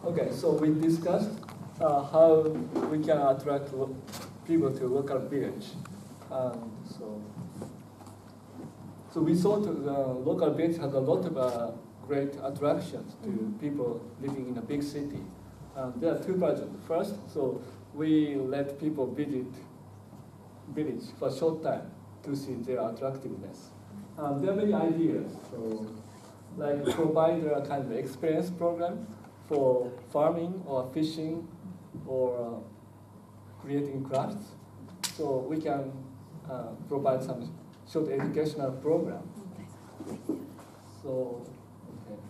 Okay, so we discussed how we can attract people to local village. So we thought the local village has a lot of great attractions to people living in a big city. There are two versions. First, so we let people visit village for a short time to see their attractiveness. There are many ideas. So, like provide a kind of experience program for farming or fishing or creating crafts. So we can provide some short educational program. So, okay.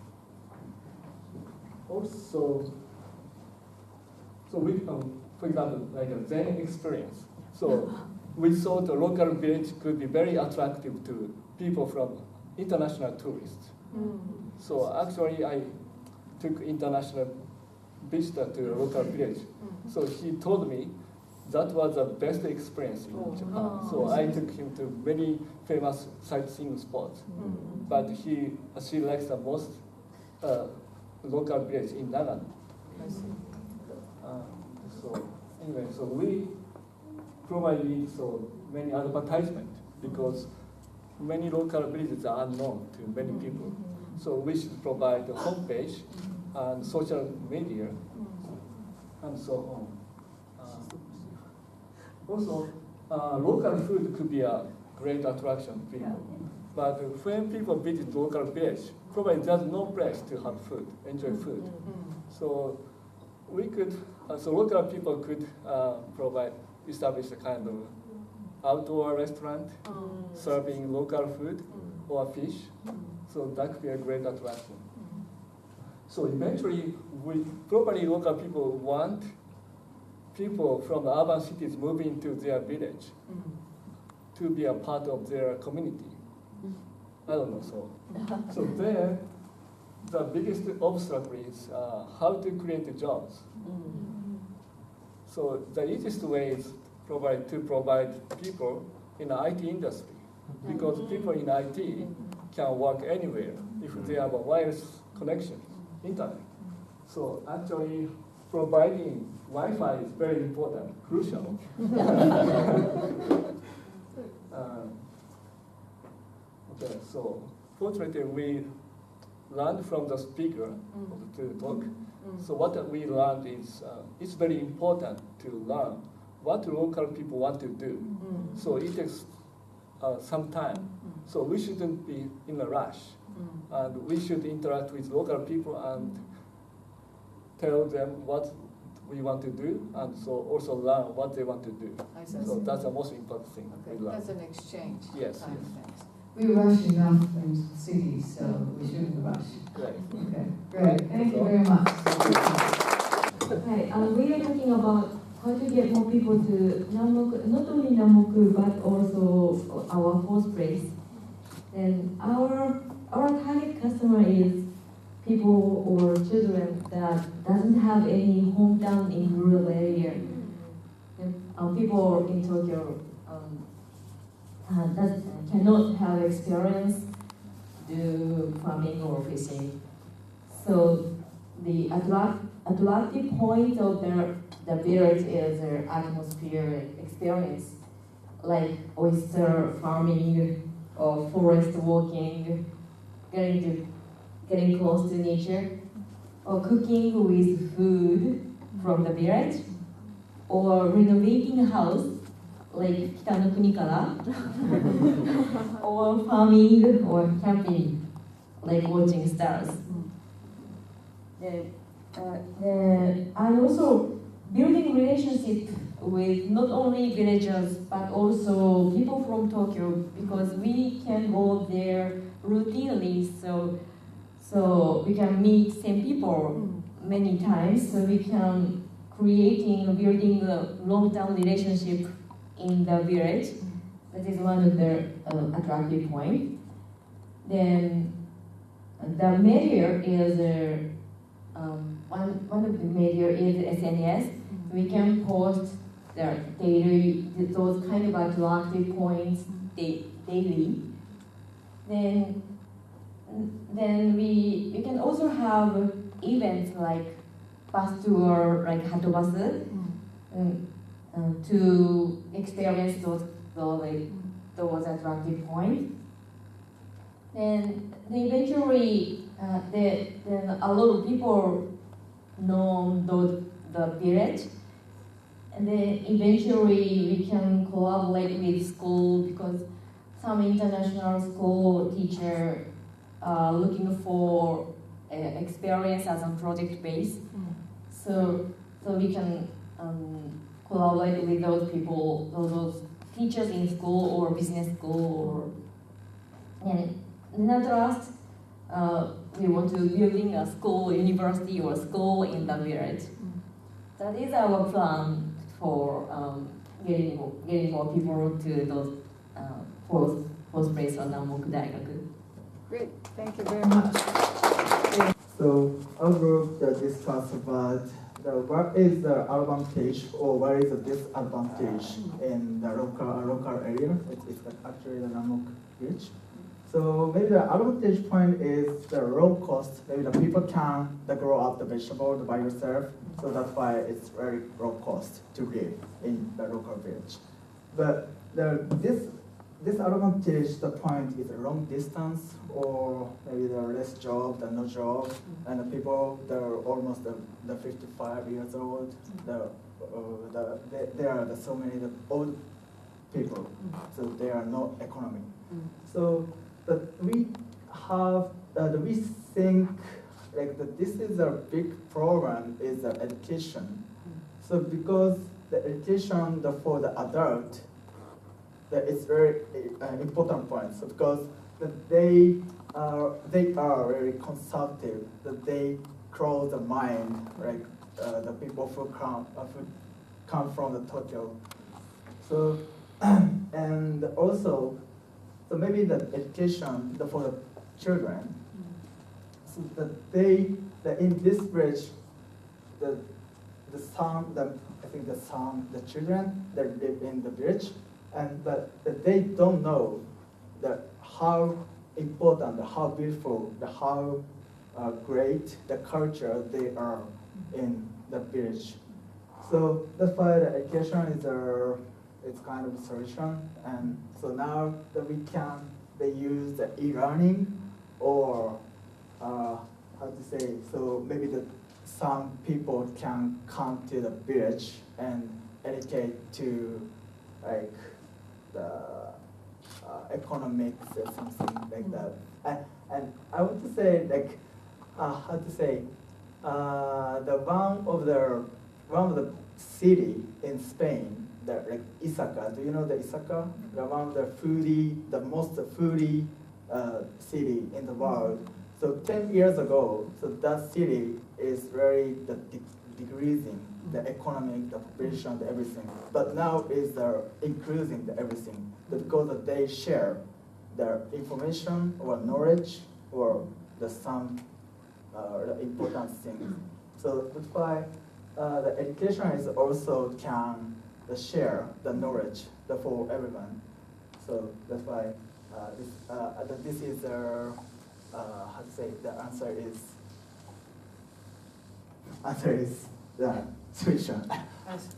Also, so we, for example, like a Zen experience. So we thought the local village could be very attractive to people from international tourists. So actually, I took international visitor to a local village. So he told me that was the best experience in Japan. So I took him to many famous sightseeing spots. But she likes the most local village in Nagano. So anyway, so we provided so many advertisements because many local villages are unknown to many people. So we should provide a homepage and social media and so on. Also, local food could be a great attraction to people. But when people visit local village, probably there's no place to have food, enjoy food. So we could, so local people could establish a kind of outdoor restaurant serving local food or fish. So that could be a great attraction. So eventually, probably local people want people from the urban cities moving to their village to be a part of their community. I don't know, so there, the biggest obstacle is how to create jobs. So the easiest way is to provide people in the IT industry, because people in IT can work anywhere if they have a wireless connection, internet. So actually, providing Wi-Fi is very important, crucial. Okay, so fortunately we learned from the speaker of the talk. So what we learned is it's very important to learn what local people want to do. So it takes some time. So we shouldn't be in a rush. And we should interact with local people and tell them what we want to do, and so also learn what they want to do. So that's the most important thing. Okay, that's an exchange. Yes. We rush enough in cities, so we shouldn't rush. Great. Okay, great. Thank you very much. Okay, we are talking about how to get more people to Nanmoku, not only Nanmoku, but also our fourth place. And our target customer is people or children that doesn't have any hometown in rural area. And people in Tokyo cannot have experience do farming or fishing. So the attractive point of the village is their atmosphere experience, like oyster farming or forest walking, getting close to nature, or cooking with food from the village, or renovating a house like Kitanokuni kara, or farming or camping, like watching stars. And also building relationship with not only villagers but also people from Tokyo, because we can go there routinely, so we can meet same people many times, so we can building a long-term relationship in the village. That is one of the attractive points. Then the media is one of the media is SNS. We can post the daily those kind of attractive points daily. Then we can also have events like bus tour, like hot bus, to experience those attractive points. And eventually, then a lot of people know the village. And then eventually we can collaborate with school because some international school teacher are looking for experience as a project base. So we can collaborate with those people, those teachers in school or business school. And at last, we want to building a school, university, or school in the village. That is our plan for getting more people to those fourth place on Nanmoku Daigaku. Great, thank you very much. So our group discussed about what is the advantage or what is the disadvantage in the local area. It's actually the Nanmoku Beach. So maybe the advantage point is the low cost. Maybe the people can grow up the vegetable by yourself. So that's why it's very low cost to live in the local village. But this disadvantage, the point is a long distance, or maybe there are less job than no job, and the people they're almost the 55 years old. There are so many old people, so there are no economy. So but we have we think like that this is a big problem is the education. So because the education for the adult, that is very important point. So because they are very conservative, that they close the mind, like the people who come from the Tokyo. So and also, so maybe the education for the children, so that in this bridge, the children that live in the village, but they don't know that how important, how beautiful, how great the culture they are in the village. So that's why the education is it's kind of a solution. And so now that they use the e-learning or how to say, so maybe some people can come to the village and educate to like the economics or something like that. And I want to say like how to say one of the city in Spain, like Isaca. Do you know the Isaca? The one of the most foodie city in the world. So 10 years ago, so that city is very decreasing the economic, the population, the everything. But now is increasing the everything because they share their information or knowledge or some important things. So that's why the education is also can share the knowledge for everyone. So that's why this is how to say the answer is the solution.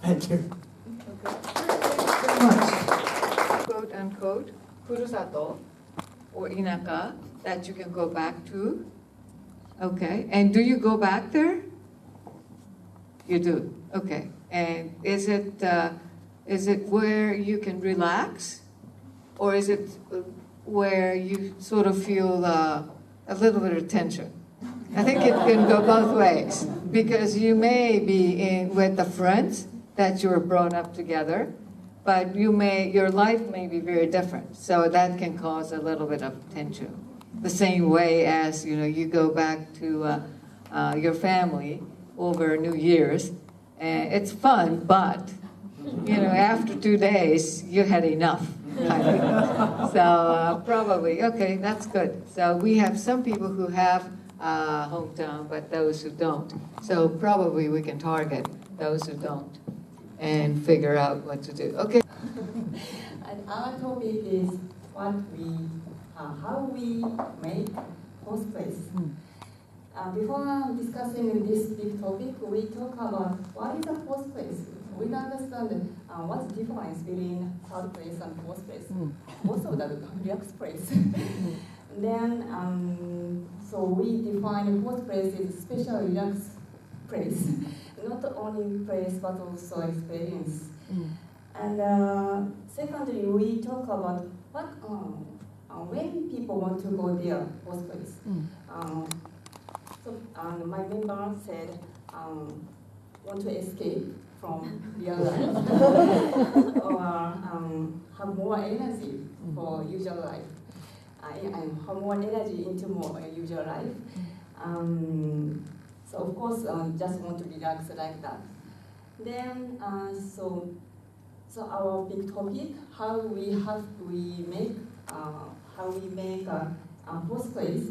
Thank you. Very much. Quote unquote, furusato or inaka that you can go back to. Okay, and do you go back there? You do. Okay, and is it where you can relax, or is it where you sort of feel a little bit of tension? I think it can go both ways, because you may be with the friends that you're brought up together, but your life may be very different, so that can cause a little bit of tension. The same way as you go back to your family over New Year's, and it's fun, but after 2 days you had enough. So probably, okay, that's good. So we have some people who have hometown, but those who don't. So probably we can target those who don't and figure out what to do. Okay. And our topic is how we make host place. before discussing this big topic, we talk about what is the fourth place. We understand what's the difference between third place and fourth place. Also the relaxed place. Then, so we define fourth place is special relaxed place. Not only place but also experience. And secondly, we talk about what when people want to go there, fourth place. So my member said, want to escape from real life or have more energy for usual life. And have more energy into more usual life. So of course, just want to relax like that. Then, so our big topic, how we make a fourth place.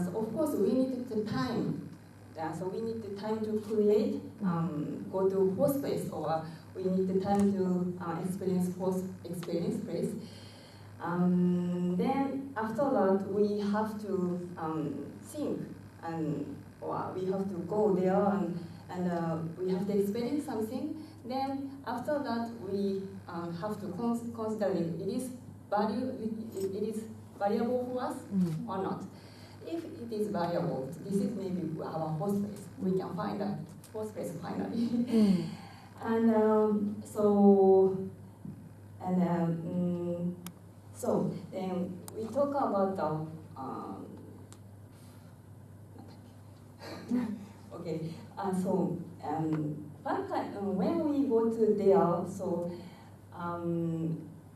So of course, we need the time. So we need the time to create, go to fourth place, or we need the time to experience fourth experience place. Then after that, we have to think, or we have to go there and we have to experience something. Then after that, we have to consider if it is valuable for us or not. If it is valuable, this is maybe our fourth place. We can find a fourth place finally. So then we talk about okay. So one time when we go to there, so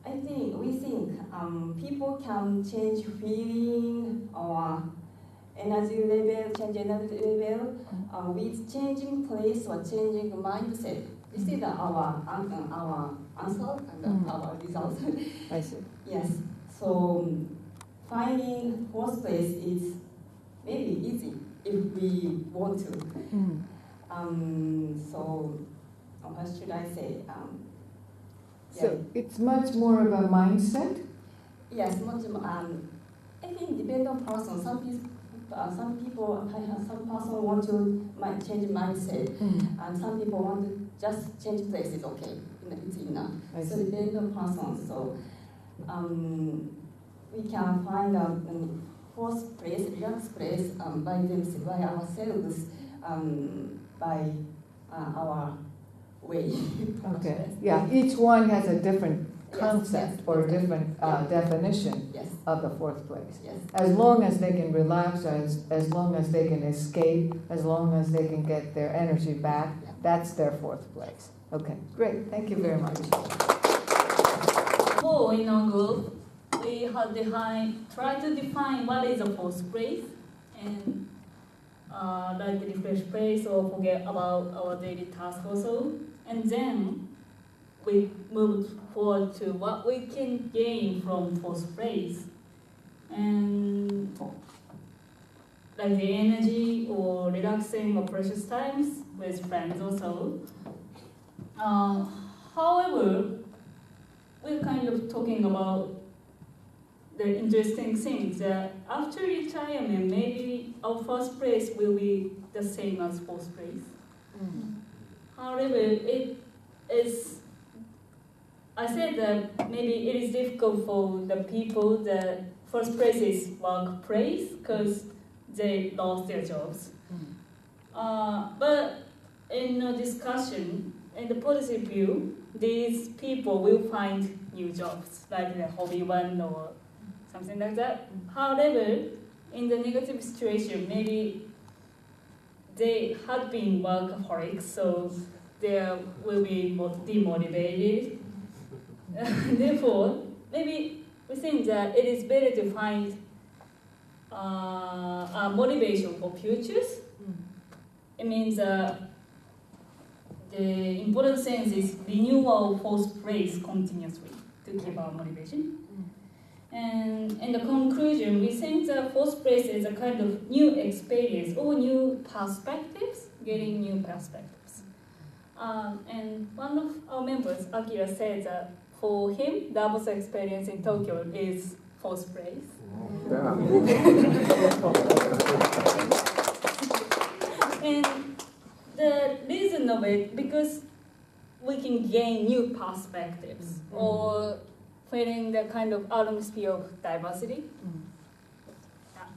I think we think people can change feeling or energy level, change energy level with changing place or changing mindset. This is our answer and our result. I see. Yes. So finding fourth place is maybe easy if we want to. So what should I say? So it's much more of a mindset? Yes, much more. I think depend on person. Some person want to change mindset, and some people want to just change places. Okay, it's enough. So depend on person. So we can find a fourth place, relaxed place by ourselves, by our way. Okay. Yeah. Each one has a different concept or different definition of the fourth place. Yes. As long as they can relax, as long as they can escape, as long as they can get their energy back, that's their fourth place. Okay, great. Thank you very much. So in our group, we have try to define what is a fourth place, and like the refresh place or forget about our daily task also. And then we move forward to what we can gain from fourth place. And like the energy or relaxing or precious times with friends also. However, we're kind of talking about the interesting things that after retirement, maybe our first place will be the same as fourth place. However, it is, I said that maybe it is difficult for the people that first place is workplace because they lost their jobs. But in a discussion, in the policy view, these people will find new jobs, like the hobby one or something like that. However, in the negative situation, maybe they had been workaholics, so they will be demotivated. Therefore, maybe we think that it is better to find a motivation for futures. It means the important sense is renewal of fourth place continuously to keep our motivation. And in the conclusion, we think that fourth place is a kind of new experience or new perspectives, getting new perspectives. And one of our members, Akira, said that for him, Davos experience in Tokyo is fourth place. And the reason of it, because we can gain new perspectives or feeling the kind of atmosphere of diversity.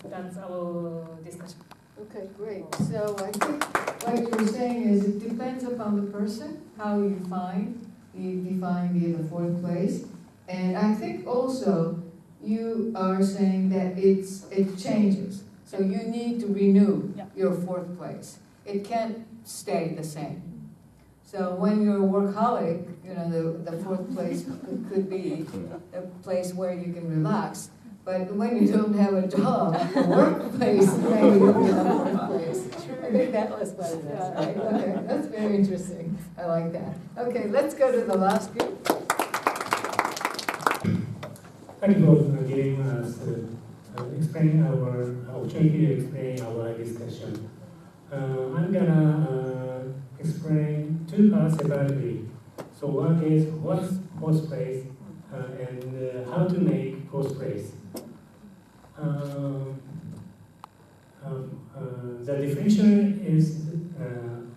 That's our discussion. Okay, great. So I think what you're saying is it depends upon the person, how you define the fourth place. And I think also you are saying that it changes. So you need to renew your fourth place. It can't stay the same. So when you're a workaholic, the fourth place could be a place where you can relax. But when you don't have a job, the workplace, maybe you'll be in the fourth place. I think that was what it is, right? Okay, that's very interesting. I like that. Okay, let's go to the last group. Thank you for giving us explaining our opportunity to explain our discussion. I'm gonna explain two parts separately. So one is what's fourth place and how to make fourth place. The definition is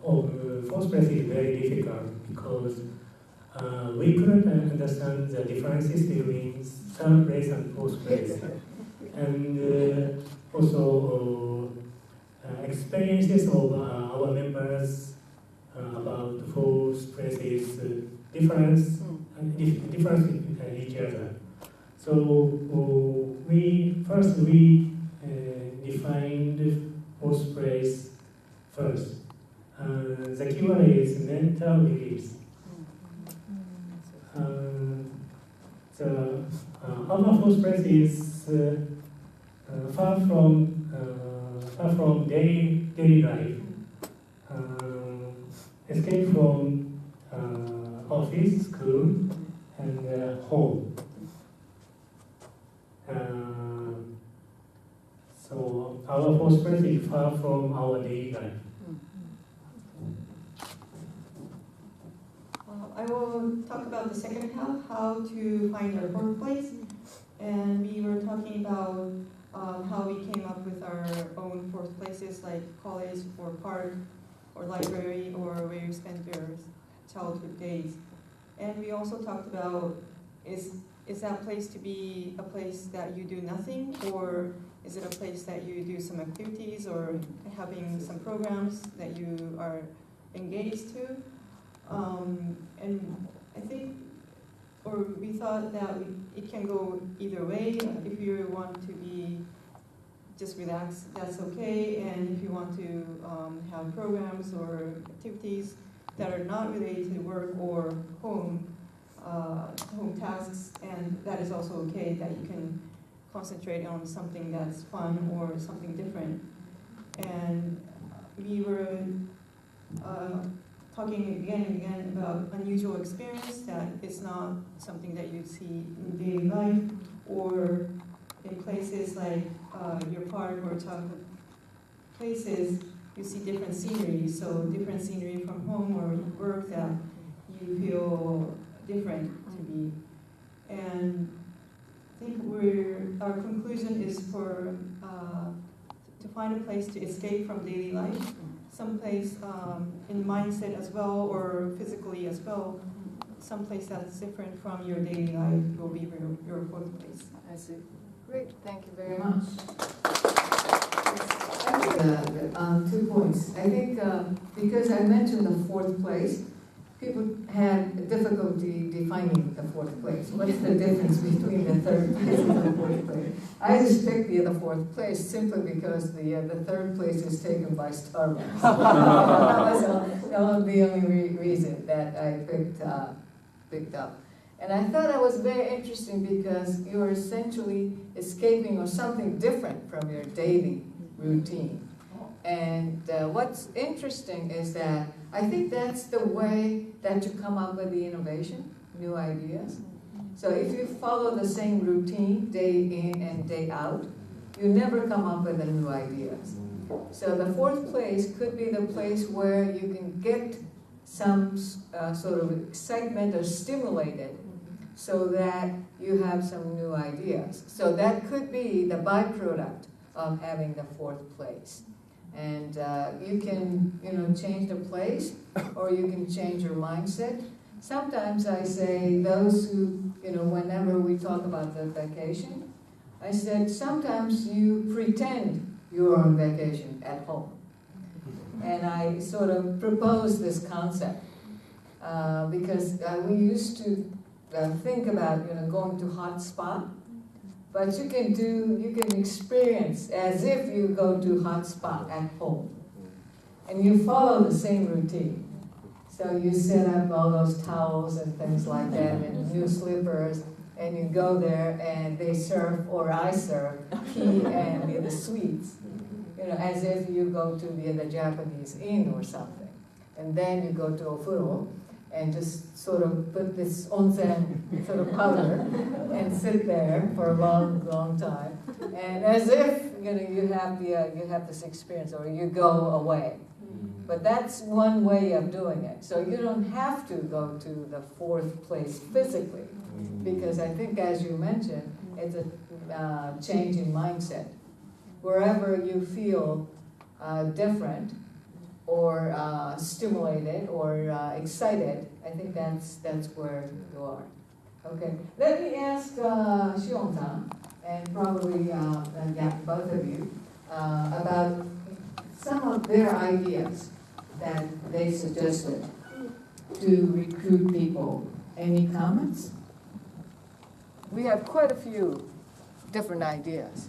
of fourth place is very difficult because we couldn't understand the differences between third place and fourth place, and also experiences of our members about fourth places difference in each other. So we defined fourth place first. The keyword is mental release. Our fourth place is far from daily life. Escape from office, school, and home. So our fourth place is far from our daily life. I will talk about the second half, how to find our fourth place. And we were talking about how we came up with our own fourth places like college or park or library or where you spend your childhood days. And we also talked about is that place to be a place that you do nothing, or is it a place that you do some activities or having some programs that you are engaged to? And I think, or we thought that it can go either way. If you want to be just relaxed, that's okay. And if you want to have programs or activities that are not related to work or home tasks, and that is also okay, that you can concentrate on something that's fun or something different. And we were talking again and again about unusual experience, that it's not something that you see in daily life or in places like your park or childhood places. You see different scenery, so different scenery from home or work that you feel different to be. And I think our conclusion is to find a place to escape from daily life, someplace in mindset as well or physically as well, someplace that's different from your daily life will be your fourth place. I see. Great, thank you very much. I think 2 points. I think because I mentioned the fourth place, people had difficulty defining the fourth place. What is the difference between the third place and the fourth place? I just picked the fourth place simply because the third place is taken by Starbucks. That was the only reason that I picked up. And I thought that was very interesting because you're essentially escaping or something different from your daily routine. And what's interesting is that I think that's the way that you come up with the innovation, new ideas. So if you follow the same routine day in and day out, you never come up with the new ideas. So the fourth place could be the place where you can get some sort of excitement or stimulated so that you have some new ideas. So that could be the byproduct of having the fourth place. And you can, change the place, or you can change your mindset. Sometimes I say those who, whenever we talk about the vacation, I said sometimes you pretend you're on vacation at home. And I sort of propose this concept because we used to think about, going to hot spa, but you can experience as if you go to hot spa at home. And you follow the same routine. So you set up all those towels and things like that, and new slippers, and you go there and they serve, or I serve, tea and the sweets, as if you go to the Japanese inn or something. And then you go to ofuro and just sort of put this onsen sort of powder and sit there for a long, long time. And as if, you have this experience, or you go away. But that's one way of doing it. So you don't have to go to the fourth place physically, because I think, as you mentioned, it's a change in mindset. Wherever you feel different, or stimulated, or excited, I think that's where you are. Okay, let me ask Shion-san, and probably both of you, about some of their ideas that they suggested to recruit people. Any comments? We have quite a few different ideas.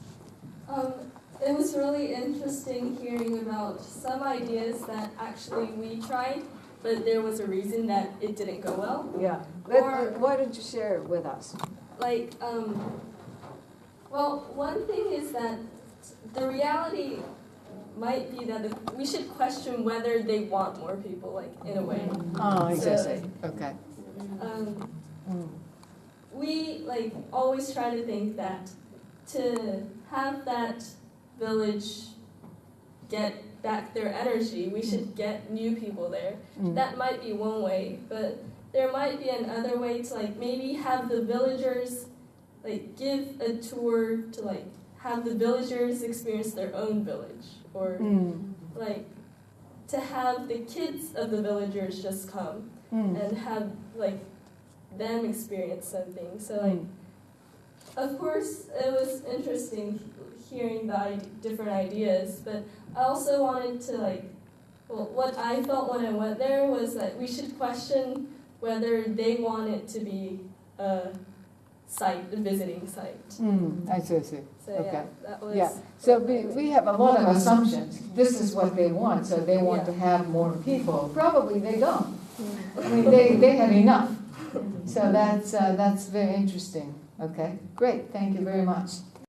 It was really interesting hearing about some ideas that actually we tried, but there was a reason that it didn't go well. Yeah. Why don't you share it with us? Like, well, one thing is that the reality might be that we should question whether they want more people, like, in a way. Oh, exactly. Okay. We, like, always try to think that to have that village get back their energy, we should get new people there. That might be one way, but there might be another way to, like, maybe have the villagers, like, give a tour to, like, have the villagers experience their own village, or like to have the kids of the villagers just come and have, like, them experience something. So, like, of course it was interesting hearing the different ideas, but I also wanted to, like, well, what I felt when I went there was that we should question whether they want it to be a visiting site. I see. So Okay. yeah, that was. Yeah. So we have a lot of assumptions. This is what they want, so they want to have more people. Probably they don't. I mean, they have enough. So that's very interesting. Okay, great. Thank you very much.